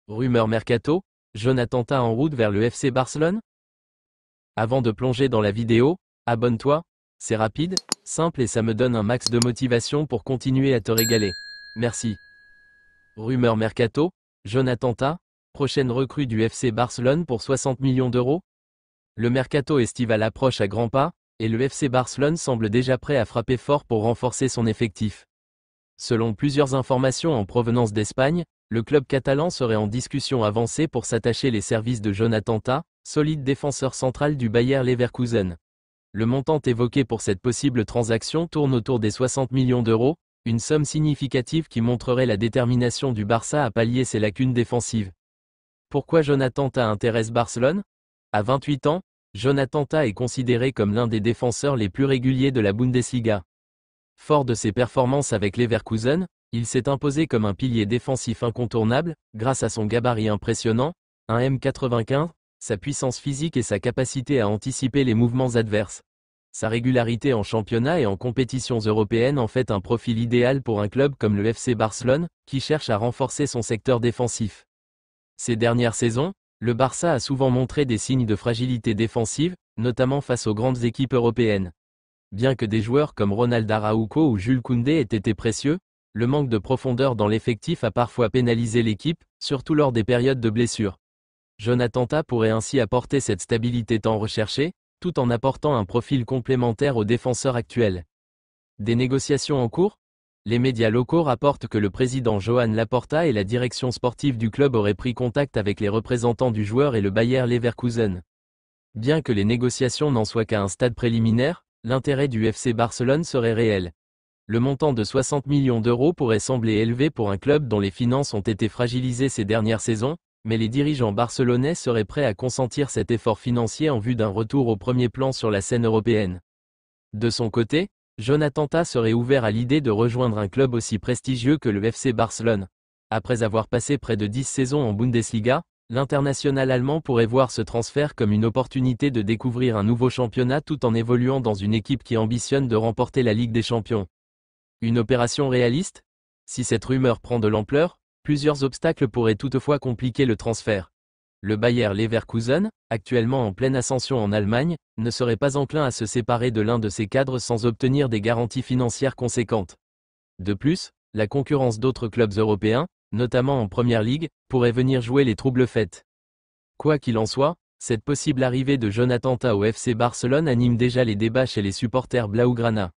Rumeur mercato, Jonathan Tah en route vers le FC Barcelone? Avant de plonger dans la vidéo, abonne-toi, c'est rapide, simple et ça me donne un max de motivation pour continuer à te régaler. Merci. Rumeur mercato, Jonathan Tah, prochaine recrue du FC Barcelone pour 60 millions d'euros? Le mercato estival approche à grands pas, et le FC Barcelone semble déjà prêt à frapper fort pour renforcer son effectif. Selon plusieurs informations en provenance d'Espagne, le club catalan serait en discussion avancée pour s'attacher les services de Jonathan Tah, solide défenseur central du Bayer Leverkusen. Le montant évoqué pour cette possible transaction tourne autour des 60 millions d'euros, une somme significative qui montrerait la détermination du Barça à pallier ses lacunes défensives. Pourquoi Jonathan Tah intéresse Barcelone? À 28 ans, Jonathan Tah est considéré comme l'un des défenseurs les plus réguliers de la Bundesliga. Fort de ses performances avec Leverkusen, il s'est imposé comme un pilier défensif incontournable, grâce à son gabarit impressionnant, un m95, sa puissance physique et sa capacité à anticiper les mouvements adverses. Sa régularité en championnat et en compétitions européennes en fait un profil idéal pour un club comme le FC Barcelone, qui cherche à renforcer son secteur défensif. Ces dernières saisons, le Barça a souvent montré des signes de fragilité défensive, notamment face aux grandes équipes européennes. Bien que des joueurs comme Ronald Araujo ou Jules Koundé aient été précieux, le manque de profondeur dans l'effectif a parfois pénalisé l'équipe, surtout lors des périodes de blessures. Jonathan Tah pourrait ainsi apporter cette stabilité tant recherchée, tout en apportant un profil complémentaire aux défenseurs actuels. Des négociations en cours? Les médias locaux rapportent que le président Joan Laporta et la direction sportive du club auraient pris contact avec les représentants du joueur et le Bayer Leverkusen. Bien que les négociations n'en soient qu'à un stade préliminaire, l'intérêt du FC Barcelone serait réel. Le montant de 60 millions d'euros pourrait sembler élevé pour un club dont les finances ont été fragilisées ces dernières saisons, mais les dirigeants barcelonais seraient prêts à consentir cet effort financier en vue d'un retour au premier plan sur la scène européenne. De son côté, Jonathan Tah serait ouvert à l'idée de rejoindre un club aussi prestigieux que le FC Barcelone. Après avoir passé près de 10 saisons en Bundesliga, l'international allemand pourrait voir ce transfert comme une opportunité de découvrir un nouveau championnat tout en évoluant dans une équipe qui ambitionne de remporter la Ligue des Champions. Une opération réaliste? Si cette rumeur prend de l'ampleur, plusieurs obstacles pourraient toutefois compliquer le transfert. Le Bayer Leverkusen, actuellement en pleine ascension en Allemagne, ne serait pas enclin à se séparer de l'un de ses cadres sans obtenir des garanties financières conséquentes. De plus, la concurrence d'autres clubs européens, notamment en Première Ligue, pourrait venir jouer les troubles faits. Quoi qu'il en soit, cette possible arrivée de Jonathan Tah au FC Barcelone anime déjà les débats chez les supporters blaugrana.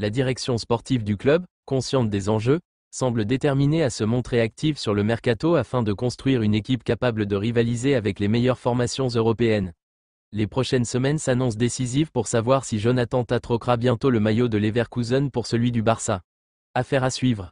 La direction sportive du club, consciente des enjeux, semble déterminée à se montrer active sur le mercato afin de construire une équipe capable de rivaliser avec les meilleures formations européennes. Les prochaines semaines s'annoncent décisives pour savoir si Jonathan Tah troquera bientôt le maillot de Leverkusen pour celui du Barça. Affaire à suivre.